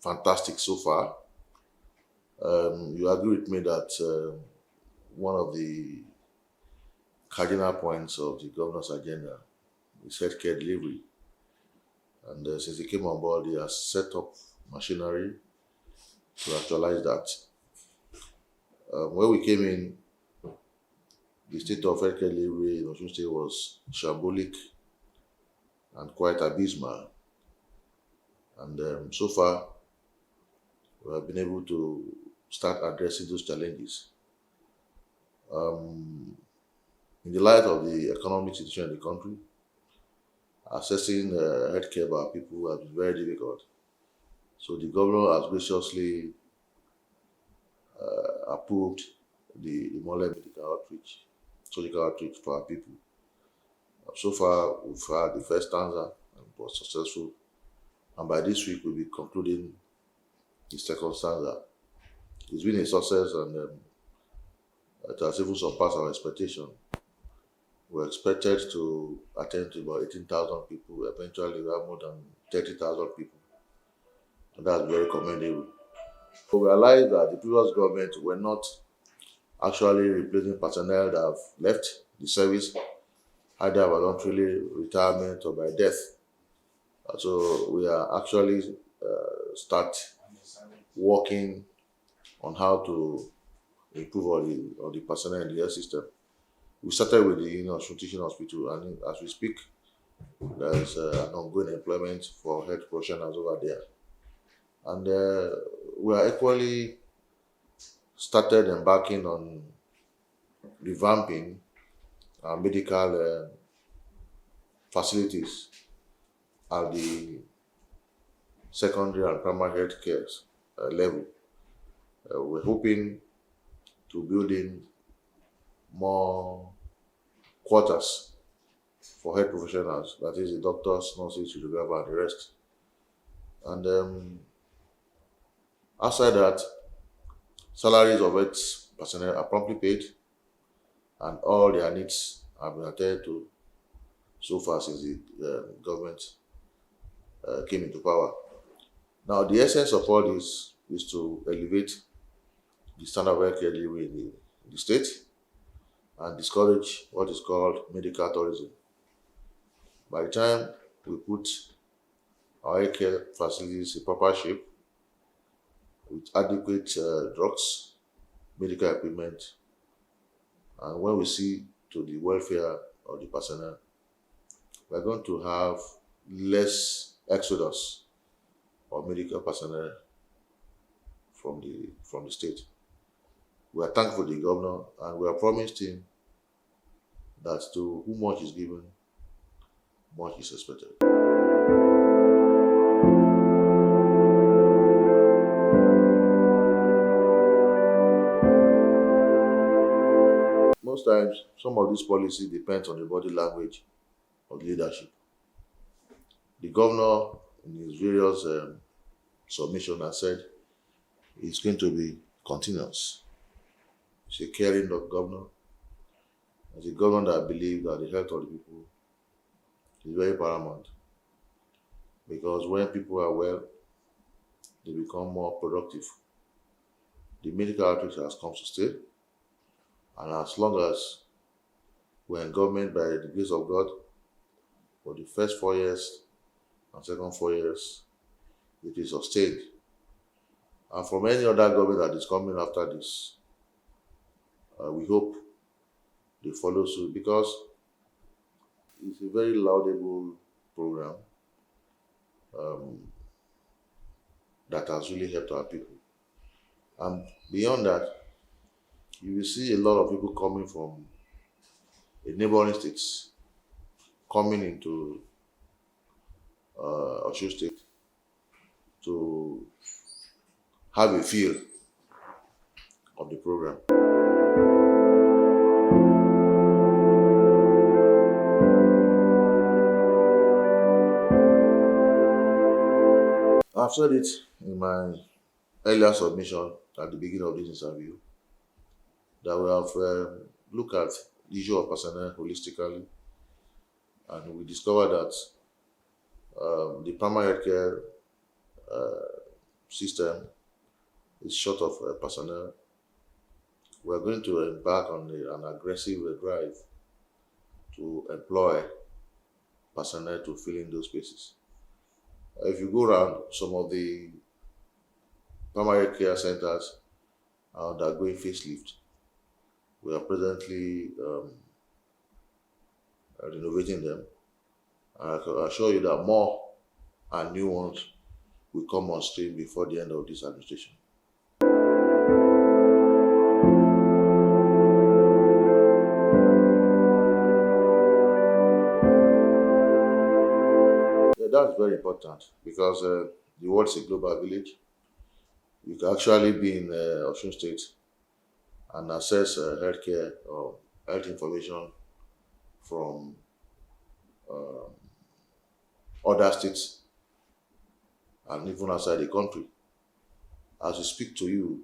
fantastic so far. You agree with me that one of the cardinal points of the governor's agenda is healthcare delivery. And since he came on board, he has set up machinery to actualize that. When we came in, the state of healthcare delivery in Osun State was shambolic and quite abysmal. And so far, we have been able to start addressing those challenges. In the light of the economic situation in the country, accessing healthcare by people has been very difficult. So the governor has graciously approved the model medical outreach, surgical outreach for our people. So far, we've had the first stanza and it was successful. And by this week, we'll be concluding the second stanza. It's been a success and it has even surpassed our expectation. We're expected to attend to about 18,000 people. Eventually, we have more than 30,000 people. And that's very commendable. We realized that the previous government were not actually replacing personnel that have left the service, either voluntarily retirement or by death. So we are actually start working on how to improve on the personnel in the health system. We started with the Osun Teaching Hospital, and as we speak, there is an ongoing employment for health professionals over there. And we are equally started embarking on revamping our medical facilities at the secondary and primary health care level. We're hoping to build in more quarters for health professionals, that is the doctors, nurses, radiographers, and the rest. And outside that, salaries of health personnel are promptly paid and all their needs have been attended to so far since the government came into power. Now, the essence of all this is to elevate the standard of healthcare delivery in the state and discourage what is called medical tourism. By the time we put our healthcare facilities in proper shape with adequate drugs, medical equipment, and when we see to the welfare of the personnel, we're going to have less exodus of medical personnel from the state. We are thankful to the governor and we have promised him that to whom much is given, much is expected. Most times, some of this policy depends on the body language of the leadership. The governor, in his various submissions, has said it's going to be continuous. He's a caring governor. As a governor that believes that the health of the people is very paramount. Because when people are well, they become more productive. The medical outreach has come to stay. And as long as we're in government by the grace of God, for the first 4 years and second 4 years, it is sustained. And from any other government that is coming after this, we hope they follow suit because it's a very laudable program that has really helped our people. And beyond that, you will see a lot of people coming from neighboring states coming into Osun State to have a feel of the program. I've said it in my earlier submission at the beginning of this interview that we have looked at the issue of personnel holistically, and we discovered that the primary healthcare system is short of personnel, we are going to embark on an aggressive drive to employ personnel to fill in those spaces. If you go around, some of the primary care centers are undergoing facelift. We are presently renovating them. I can assure you that more and new ones will come on stream before the end of this administration. Yeah, that's very important because the world is a global village. You can actually be in Osun State and access healthcare or health information from uh, other states and even outside the country. As we speak to you,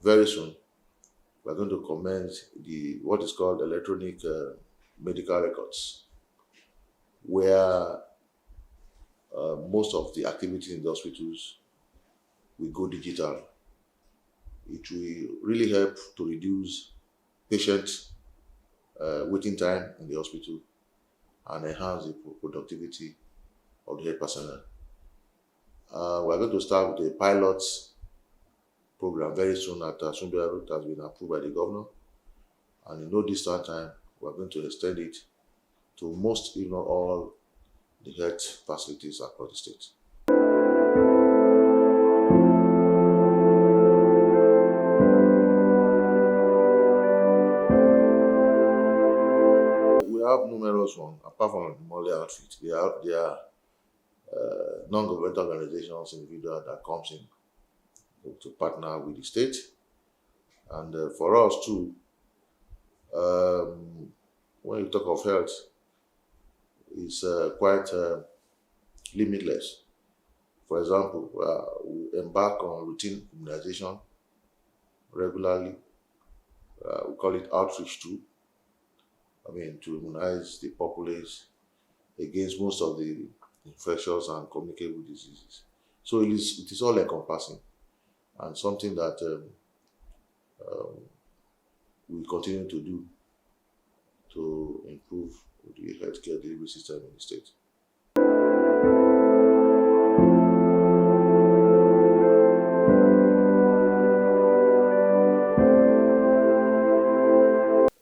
very soon we're going to commence the what is called electronic medical records, where most of the activity in the hospitals will go digital. It will really help to reduce patient waiting time in the hospital and enhance the productivity of the health personnel. We're going to start with a pilot program very soon after Sumbia route has been approved by the governor. And in no distant time, we're going to extend it to most, if not all, the health facilities across the state. We have numerous ones, apart from the Mole outfit. There are non-governmental organizations, individuals that comes in to partner with the state. And for us too, when you talk of health, it's quite limitless. For example, we embark on routine immunization regularly. We call it outreach too. To immunize the populace against most of the infectious and communicable diseases. So it is all encompassing and something that we continue to do to improve the healthcare delivery system in the state.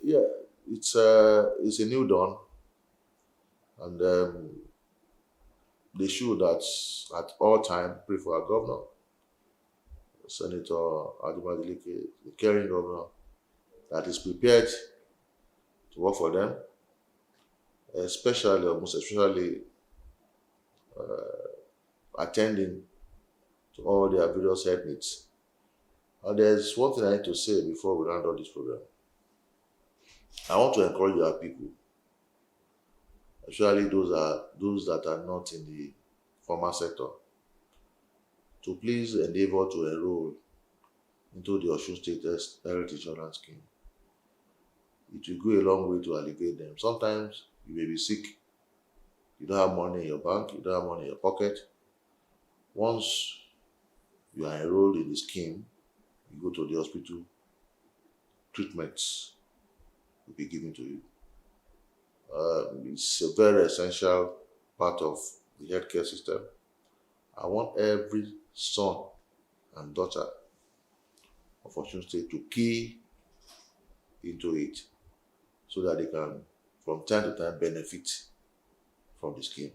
Yeah, it's a new dawn, and they should at all time pray for our governor, Senator Adeleke, the caring governor that is prepared to work for them, especially or most especially attending to all their various health needs. And there's one thing I need to say before we round up this program. I want to encourage our people, especially those that are not in the formal sector, to please endeavor to enroll into the Osun State Health Insurance Scheme. It will go a long way to alleviate them. Sometimes you may be sick, you don't have money in your bank, you don't have money in your pocket. Once you are enrolled in the scheme, you go to the hospital, treatments will be given to you. It's a very essential part of the healthcare system. I want every son and daughter of Osun State to key into it so that they can, from time to time, benefit from the scheme.